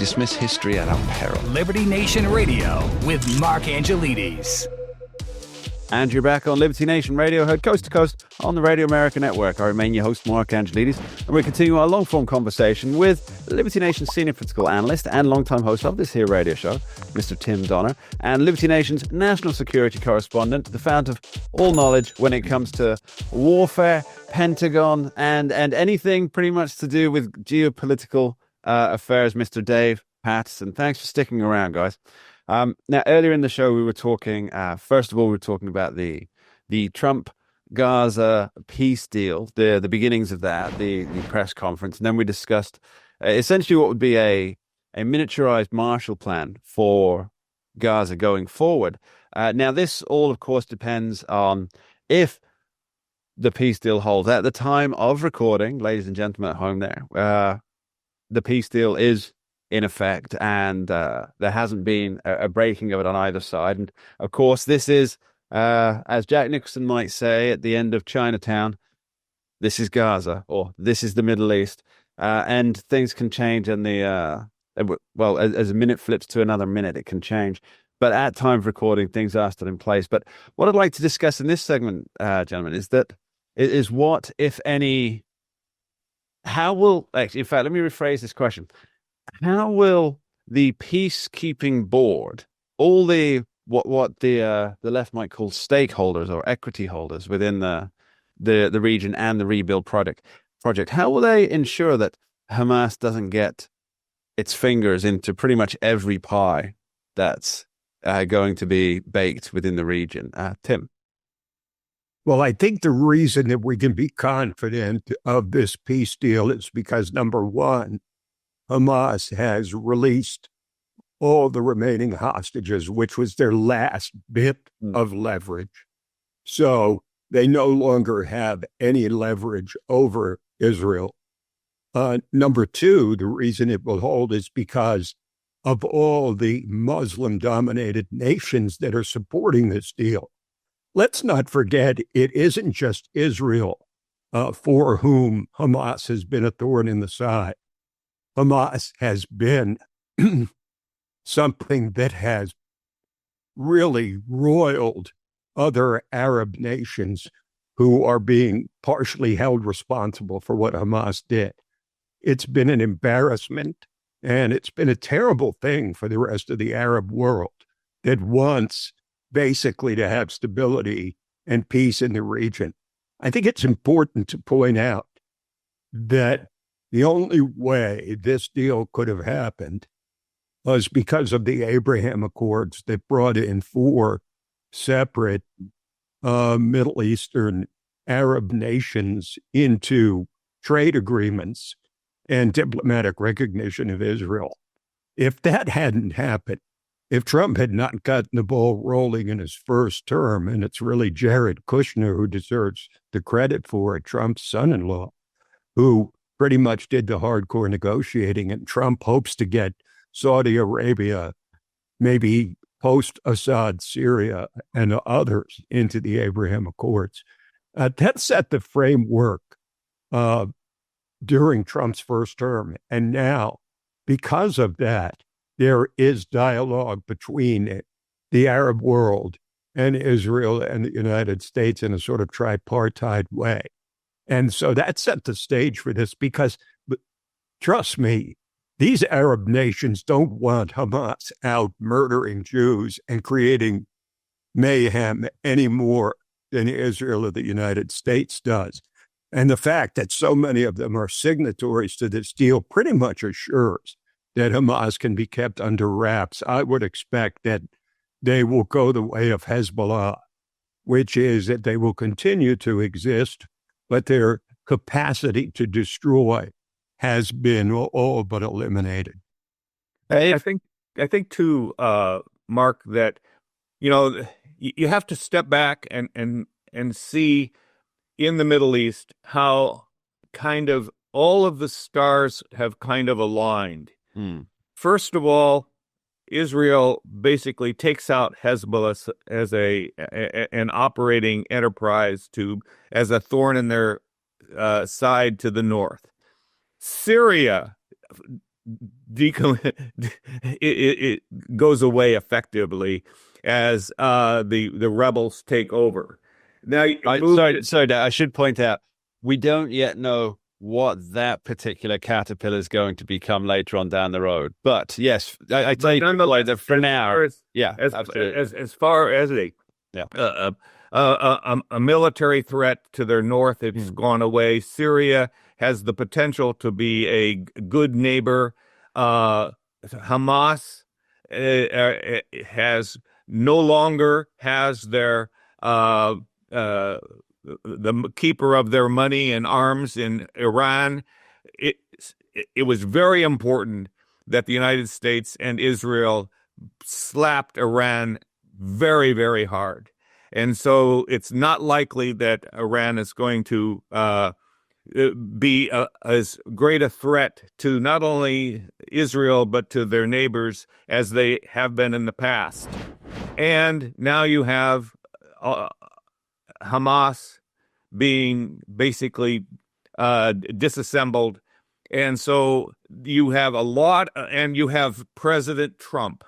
dismiss history at our peril. Liberty Nation Radio with Mark Angelides. And you're back on Liberty Nation Radio, heard coast to coast on the Radio America Network. I remain your host, Mark Angelides, and we continue our long-form conversation with Liberty Nation's senior political analyst and longtime host of this here radio show, Mr. Tim Donner, and Liberty Nation's national security correspondent, the fount of all knowledge when it comes to warfare, Pentagon, and anything pretty much to do with geopolitical affairs, Mr. Dave Patterson. Thanks for sticking around, guys. Now, earlier in the show, we were talking, first of all, we were talking about the Trump-Gaza peace deal, the beginnings of that, the press conference. And then we discussed essentially what would be a miniaturized Marshall Plan for Gaza going forward. Now, this all, of course, depends on if the peace deal holds. At the time of recording, ladies and gentlemen at home there, the peace deal is in effect, and there hasn't been a breaking of it on either side. And of course, this is, as Jack Nicholson might say at the end of Chinatown, this is Gaza, or this is the Middle East, and things can change. And as a minute flips to another minute, it can change. But at time of recording, things are still in place. But what I'd like to discuss in this segment, gentlemen, is what, if any, how will, actually, in fact, let me rephrase this question. How will the peacekeeping board, all the what the left might call stakeholders or equity holders within the region and the rebuild project, how will they ensure that Hamas doesn't get its fingers into pretty much every pie that's going to be baked within the region? Tim? Well, I think the reason that we can be confident of this peace deal is because, number one, Hamas has released all the remaining hostages, which was their last bit of leverage. So they no longer have any leverage over Israel. Number two, the reason it will hold is because of all the Muslim-dominated nations that are supporting this deal. Let's not forget, it isn't just Israel for whom Hamas has been a thorn in the side. Hamas has been something that has really roiled other Arab nations who are being partially held responsible for what Hamas did. It's been an embarrassment, and it's been a terrible thing for the rest of the Arab world that wants basically to have stability and peace in the region. I think it's important to point out that the only way this deal could have happened was because of the Abraham Accords that brought in 4 separate Middle Eastern Arab nations into trade agreements and diplomatic recognition of Israel. If that hadn't happened, if Trump had not gotten the ball rolling in his first term, and it's really Jared Kushner who deserves the credit for it, Trump's son-in-law, who pretty much did the hardcore negotiating, and Trump hopes to get Saudi Arabia, maybe post-Assad Syria, and others into the Abraham Accords. That set the framework during Trump's first term. And now, because of that, there is dialogue between the Arab world and Israel and the United States in a sort of tripartite way. And so that set the stage for this because, trust me, these Arab nations don't want Hamas out murdering Jews and creating mayhem any more than Israel or the United States does. And the fact that so many of them are signatories to this deal pretty much assures that Hamas can be kept under wraps. I would expect that they will go the way of Hezbollah, which is that they will continue to exist, but their capacity to destroy has been all but eliminated. I think too, Mark, that, you have to step back and see in the Middle East how kind of all of the stars have kind of aligned. First of all, Israel basically takes out Hezbollah as an operating enterprise as a thorn in their side to the north. Syria it goes away effectively as the rebels take over. Now, Sorry, Dad, I should point out we don't yet know what that particular caterpillar is going to become later on down the road. But yes, I tell you, like for now, yeah, absolutely. As far as Yeah. a military threat to their north, it's gone away. Syria has the potential to be a good neighbor. Hamas has no longer has their the keeper of their money and arms in Iran. It was very important that the United States and Israel slapped Iran very, very hard. And so it's not likely that Iran is going to be as great a threat to not only Israel, but to their neighbors as they have been in the past. And now you have Hamas being basically disassembled. And so you have and you have President Trump,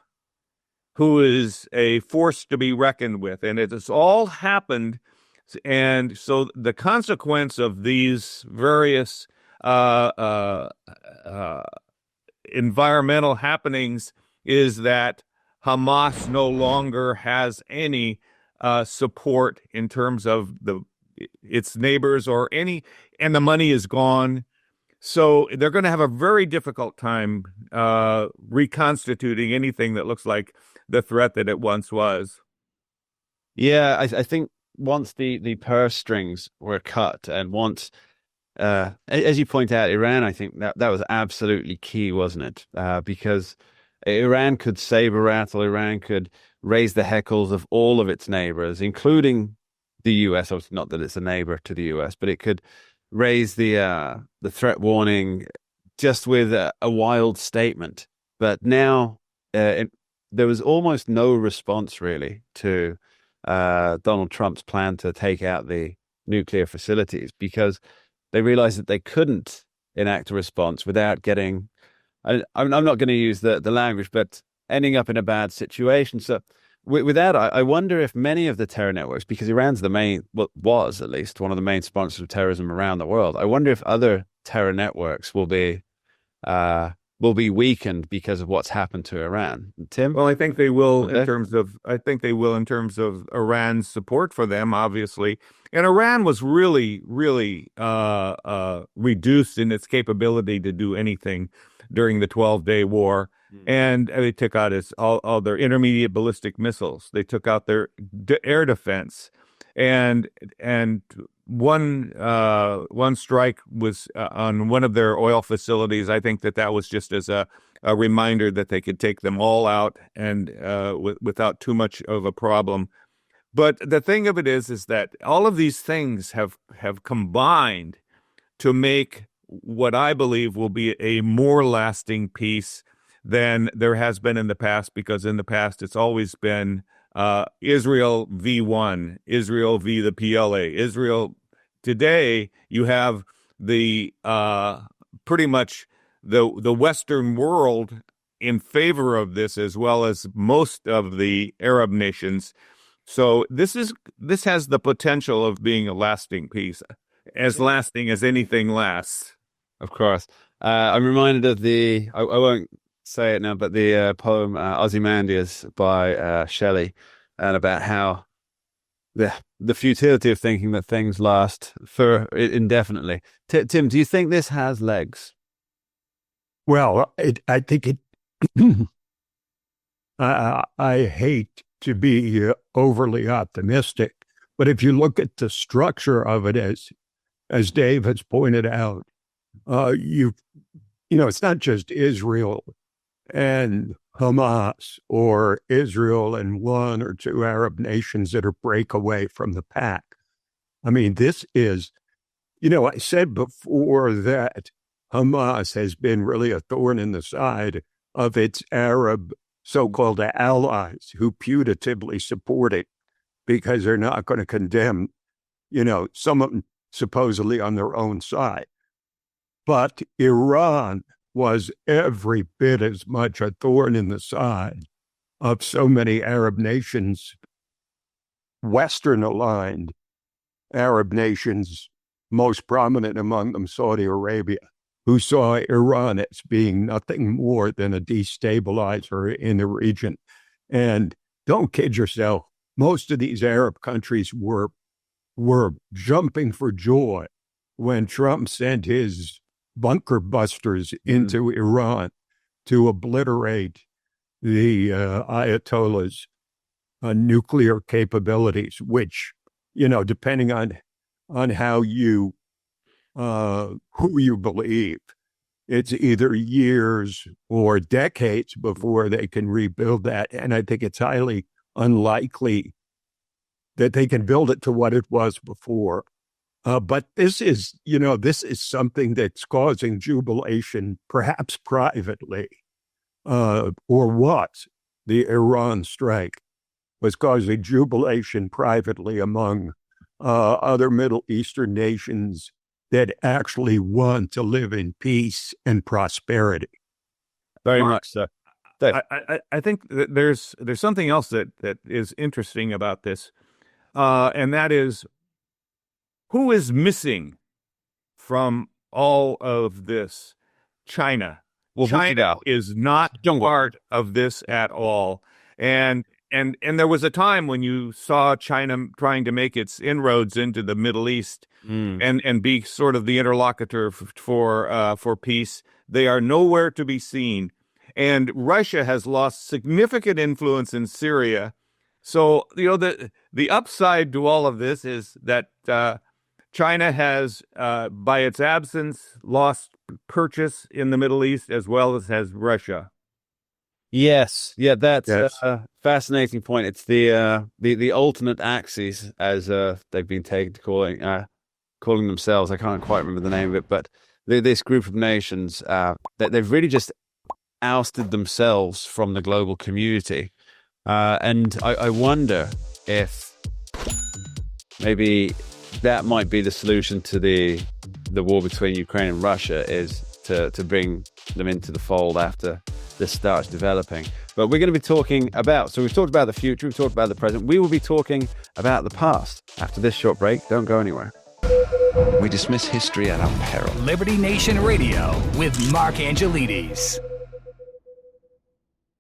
who is a force to be reckoned with. And it has all happened. And so the consequence of these various environmental happenings is that Hamas no longer has any support in terms of its neighbors and the money is gone. So they're going to have a very difficult time reconstituting anything that looks like the threat that it once was. Yeah, I think once the purse strings were cut, and once, as you point out, Iran, I think that was absolutely key, wasn't it? Because Iran could saber rattle, Iran could raise the heckles of all of its neighbors, including the U.S. Obviously, not that it's a neighbor to the U.S., but it could raise the threat warning just with a wild statement. But now there was almost no response really to Donald Trump's plan to take out the nuclear facilities, because they realized that they couldn't enact a response without getting, I'm not going to use the language, but ending up in a bad situation. So with that, I wonder if many of the terror networks, because Iran's was at least one of the main sponsors of terrorism around the world, I wonder if other terror networks will be weakened because of what's happened to Iran. Tim? Well, I think they will in terms of Iran's support for them, obviously. And Iran was really, really reduced in its capability to do anything during the 12-day war. And they took out all their intermediate ballistic missiles. They took out their air defense, and one strike was on one of their oil facilities. I think that was just as a reminder that they could take them all out and without too much of a problem. But the thing of it is that all of these things have combined to make what I believe will be a more lasting peace than there has been in the past, because in the past it's always been Israel v. Israel v. the PLA. Israel. Today you have the pretty much the Western world in favor of this, as well as most of the Arab nations. So this has the potential of being a lasting peace, as lasting as anything lasts. Of course. I'm reminded of I won't say it now, but the poem Ozymandias by Shelley, and about how the futility of thinking that things last for indefinitely. Tim, do you think this has legs? Well, I think it. I hate to be overly optimistic, but if you look at the structure of it, as Dave has pointed out, it's not just Israel and Hamas, or Israel and one or two Arab nations that are break away from the pack. I mean, this is, I said before that Hamas has been really a thorn in the side of its Arab so-called allies who putatively support it because they're not going to condemn, someone supposedly on their own side. But Iran was every bit as much a thorn in the side of so many Arab nations, Western-aligned Arab nations, most prominent among them Saudi Arabia, who saw Iran as being nothing more than a destabilizer in the region. And don't kid yourself, most of these Arab countries were jumping for joy when Trump sent his bunker busters into Iran to obliterate the Ayatollah's nuclear capabilities, which, depending on how you who you believe, it's either years or decades before they can rebuild that. And I think it's highly unlikely that they can build it to what it was before. But this is something that's causing jubilation, perhaps privately, or what the Iran strike was causing jubilation privately among other Middle Eastern nations that actually want to live in peace and prosperity. Very much so. I think that there's something else that is interesting about this, and that is who is missing from all of this. China. Well, China is not part of this at all, and there was a time when you saw China trying to make its inroads into the Middle East and be sort of the interlocutor for peace. They are nowhere to be seen. And Russia has lost significant influence in Syria. So, the upside to all of this is that China has, by its absence, lost purchase in the Middle East as well as has Russia. Yes, yeah, that's a fascinating point. It's the alternate axis, as they've been taken to calling themselves. I can't quite remember the name of it, but this group of nations that they've really just ousted themselves from the global community, and I wonder if maybe that might be the solution to the war between Ukraine and Russia, is to bring them into the fold after this starts developing. But we're going to be talking about, so we've talked about the future, we've talked about the present, we will be talking about the past after this short break. Don't go anywhere. We dismiss history at our peril. Liberty Nation Radio with Mark Angelides.